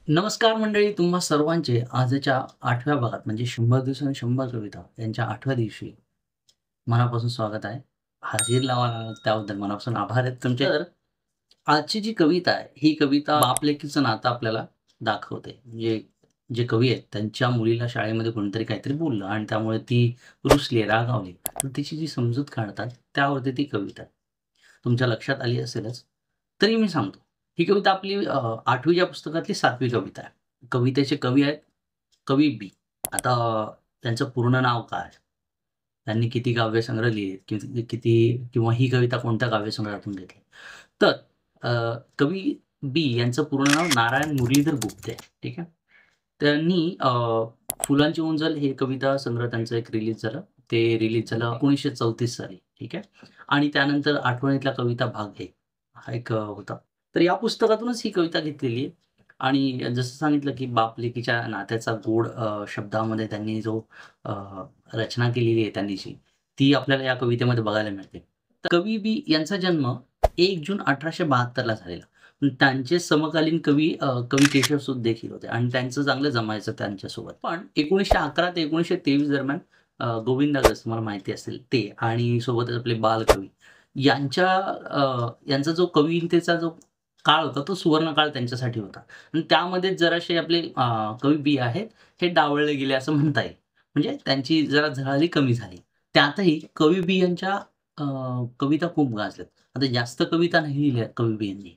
नमस्कार मंडळी, तुम्हा सर्वांचे आजच्या 8व्या भागात म्हणजे 100 दिवसांनी 100 कविता यांच्या 8व्या दिवशी मनापासून स्वागत आहे. हाजीर लावायला त्याबद्दल मनापासून आभार आहेत तुमचे. तर आजची जी कविता आहे, ही कविता बाप-लेकीचं नातं आपल्याला दाखवते. म्हणजे जे कवी आहेत, त्यांच्या मुलीला शाळेमध्ये कोणीतरी काहीतरी बोललं आणि त्यामुळे ती रुसली, रागावली. तर तिची जी समजूत काढतात, त्यावरती ती कविता आहे. तुमच्या लक्षात आली असेलच. तरी मी सांगतो. ही कविता आपली 8वीच्या पुस्तकातली 7वी कविता आहे. कवितेचे कवी आहेत, कवी बी. आता त्यांचं पूर्ण नाव काय? त्यांनी किती काव्यसंग्रह लिहिलेत, किती किती किंवा ही कविता कोणत्या काव्यसंग्रहातून घेतली. तर कवी बी यांचं पूर्ण नाव नारायण मुरलीधर गुप्ते आहे. ठीक आहे. त्यांनी फुलांची उंजल हे कविता संग्रह त्यांचं एक रिलीज झालं. ते रिलीज झालं 1934 साली. ठीक आहे. आणि त्यानंतर आठवणीतल्या कविता भाग 1 हा एक होता. तर या पुस्तकातूनच ही कविता घेतलेली आहे. आणि जसं सांगितलं, की बाप-लेकीच्या नात्याचा गोड शब्दामध्ये त्यांनी जो अ, रचना केलेली आहे त्यांनी जी, ती आपल्याला या कवितेमध्ये बघायला मिळते. तर कवी बी यांचा जन्म 1 जून 1872 ला झालेला. पण त्यांचे समकालीन कवी कवी केशवसुत देखील होते आणि त्यांचं चांगलं जमायचं त्यांच्यासोबत. पण 1911 ते 1923 दरम्यान गोविंदाग्रज तुम्हाला माहिती असेल ते आणि सोबतच आपले बालकवी यांचा जो कवितेचा जो काळ होता, तो सुवर्णकाळ त्यांच्यासाठी होता. आणि त्यामध्ये जरासे आपले कवी बी आहेत, हे डावळले गेले असं म्हणता येईल. म्हणजे त्यांची जरा झळाळी कमी झाली. त्यातही कवी बी यांच्या कविता खूप गाजल्यात. आता जास्त कविता नाही लिहिल्या कवी बी यांनी.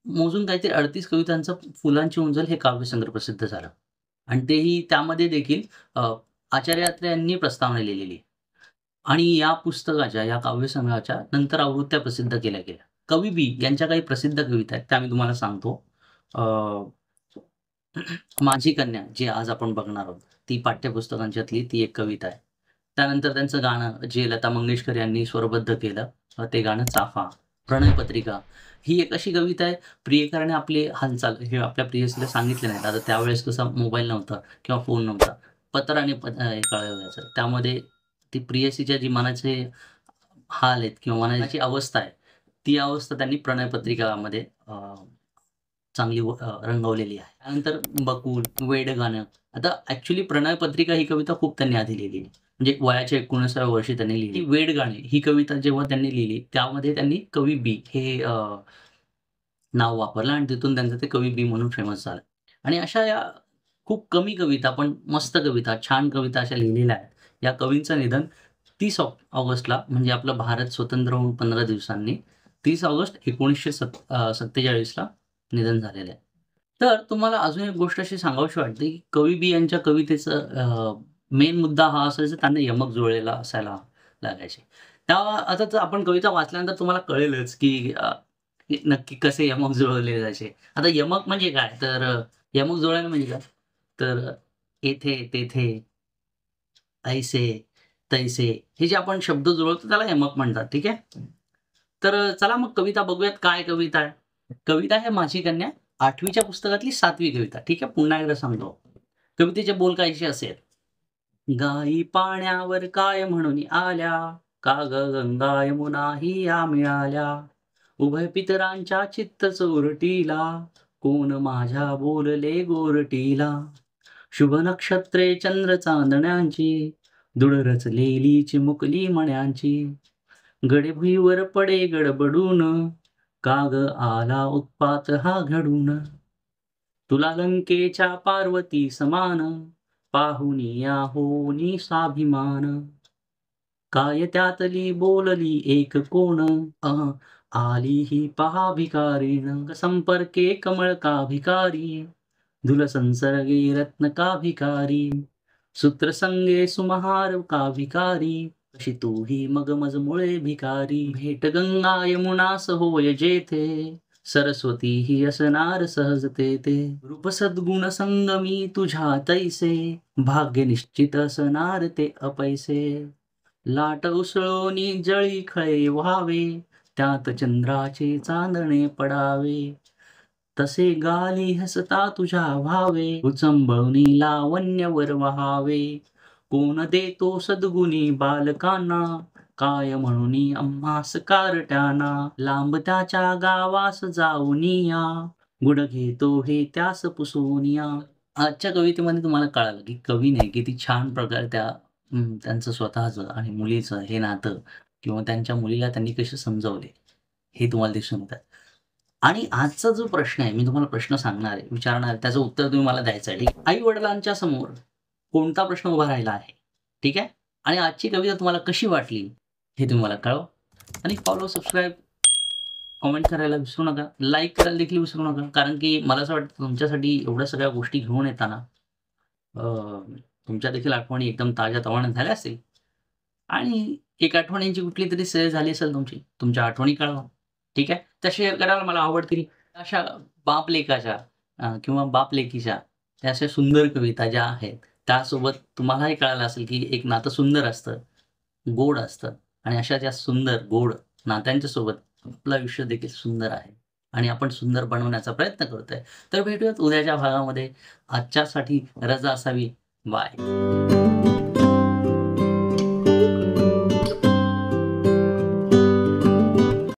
मोजून काहीतरी 38 कवितांचं फुलांची उंजल हे काव्यसंग्रह प्रसिद्ध झालं. आणि तेही त्यामध्ये देखील आचार्य अत्रे यांनी प्रस्तावना लिहिलेली आहे. आणि या पुस्तकाच्या, या काव्यसंग्रहाच्या नंतर आवृत्त्या प्रसिद्ध केल्या गेल्या. कवी बी यांच्या काही प्रसिद्ध कविता आहेत, त्या मी तुम्हाला सांगतो. अ, माझी कन्या, जी आज आपण बघणार आहोत, ती पाठ्यपुस्तकांच्यातली ती एक कविता आहे. त्यानंतर त्यांचं गाणं, जे लता मंगेशकर यांनी स्वरबद्ध केलं, ते गाणं चाफा, प्रणयपत्रिका ही एक अशी कविता आहे, प्रियकराने आपली हालचाल हे आपल्या प्रेयसीला सांगितले नाहीत. आता त्यावेळेस कसा मोबाईल नव्हता किंवा फोन नव्हता. पत्राने हे कळवायचं. त्यामध्ये ती प्रेयसीच्या जी मनाचे हाल आहेत किंवा मनाची अवस्था आहे, ती अवस्था त्यांनी प्रणयपत्रिकामध्ये चांगली रंगवलेली आहे. त्यानंतर बकुल, वेड गाणं. आता ॲक्चुअली प्रणयपत्रिका ही कविता खूप त्यांनी आधी लिहिलेली. म्हणजे वयाच्या 19व्या वर्षी त्यांनी लिहिली. वेड गाणे ही कविता जेव्हा त्यांनी लिहिली, त्यामध्ये त्यांनी कवी बी हे नाव वापरलं आणि तिथून त्यांचं ते कवी बी म्हणून फेमस झालं. आणि अशा या खूप कमी कविता, पण मस्त कविता, छान कविता अशा लिहिलेल्या आहेत. या कवींचं निधन 30 ऑगस्टला म्हणजे आपलं भारत स्वतंत्र होऊन 15 दिवसांनी 30 ऑगस्ट 1947 ला निधन झालेलं आहे. तर तुम्हाला अजून एक गोष्ट अशी सांगावीशी वाटते, की कवी बी यांच्या कवितेचं मेन मुद्दा हा असायचा त्यांना यमक जुळलेला असायला लागायचे. आता जर आपण कविता वाचल्यानंतर तुम्हाला कळेलच, की नक्की कसे यमक जुळवले जायचे. आता यमक म्हणजे काय? तर यमक जुळवणं म्हणजे काय? तर येथे, तेथे, ऐसे, तैसे हे जे आपण शब्द जुळवतो त्याला यमक म्हणतात. ठीक आहे. तर चला मग कविता बघूयात काय कविता आहे. कविता आहे माझी कन्या 8वीच्या पुस्तकातली 7वी कविता. ठीक आहे. पुन्हा एकदा सांगतो. कवितेचे बोल काहीसे असेल. गायी पाण्यावर काय म्हणून आल्या, का गं गंगा यमुना ही या मिळाल्या. उभय पितरांच्या चित्त चोरटीला, कोण माझ्या बोलले गोरटीला. शुभ नक्षत्रे चंद्र चांदण्यांची, धूळ रचलेली चिमुकली मण्यांची. गडे भुईवर पडे गडबडून, का गं आला उत्पात हा घडून. तुला लंकेच्या पार्वती समान, पाहुनी या होनी स्वाभिमान. काय त्यातली बोलली एक कोण, आली ही पहा भिकारीण. संपर्के कमळ का भिकारी, धुल संसर्गे रत्न का भिकारी. सूत्रसंगे सुमहार का भिकारी, अशी तूही मग मज मुळे भिकारी. भेट गंगा यमुनास होय जेथे, सरस्वती ही असणार सहज तेथे. रूप सद्गुण संगमी तुझ्या तैसे, भाग्य निश्चित असणार ते अपैसे. लाट उसळोनी जळी खळे व्हावे, त्यात चंद्राचे चांदणे पडावे. तसे गाली हसता तुझ्या व्हावे, उचंबळूनी लावण्यवर वहावे. कोण देतो सद्गुणी बालकांना, काय म्हणूनी आम्हास कारट्याना. लांब त्याच्या गावास जाऊनिया, गुड घेतो हे त्यास पुसूनिया. आजच्या कवितेमध्ये तुम्हाला कळालं, की कवीने किती छान प्रकारे त्यांचं स्वतःचं आणि मुलीचं हे नातं किंवा त्यांच्या मुलीला त्यांनी कसे समजावले, हे तुम्हाला दिसून येतं. आणि आजचा जो प्रश्न आहे, मी तुम्हाला प्रश्न सांगणार आहे, विचारणार आहे, त्याचं उत्तर तुम्ही मला द्यायचं आहे, ठीक आहे. आई-वडिलांच्या समोर कोणता प्रश्न उभा राहिला आहे, ठीक आहे? आणि आजची कविता तुम्हाला कशी वाटली, हे तुम्ही मला कळवा. आणि फॉलो, सबस्क्राईब, कमेंट करायला विसरू नका. लाईक करायला देखील विसरू नका. कारण की मला असं वाटतं तुमच्यासाठी एवढ्या सगळ्या गोष्टी घेऊन येताना अ, तुमच्या देखील आठवणी एकदम ताज्या-तवान्या झाल्या असतील आणि एक आठवणींची कुठलीतरी सय झाली असेल तुमची. तुमच्या आठवणी कळवा. ठीक आहे? त्या शेअर करायला मला आवडतील. अशा बाप-लेकाच्या किंवा बाप-लेकीच्या त्या अशा सुंदर कविता ज्या आहेत, त्यासोबत तुम्हालाही कळालं असेल की एक नातं सुंदर असतं, गोड असतं आणि अशा ज्या सुंदर, गोड नात्यांच्या सोबत आपलं आयुष्य देखील सुंदर आहे आणि आपण सुंदर बनवण्याचा प्रयत्न करतोय. तर भेटूयात उद्याच्या भागामध्ये. आजच्यासाठी रजा असावी. बाय.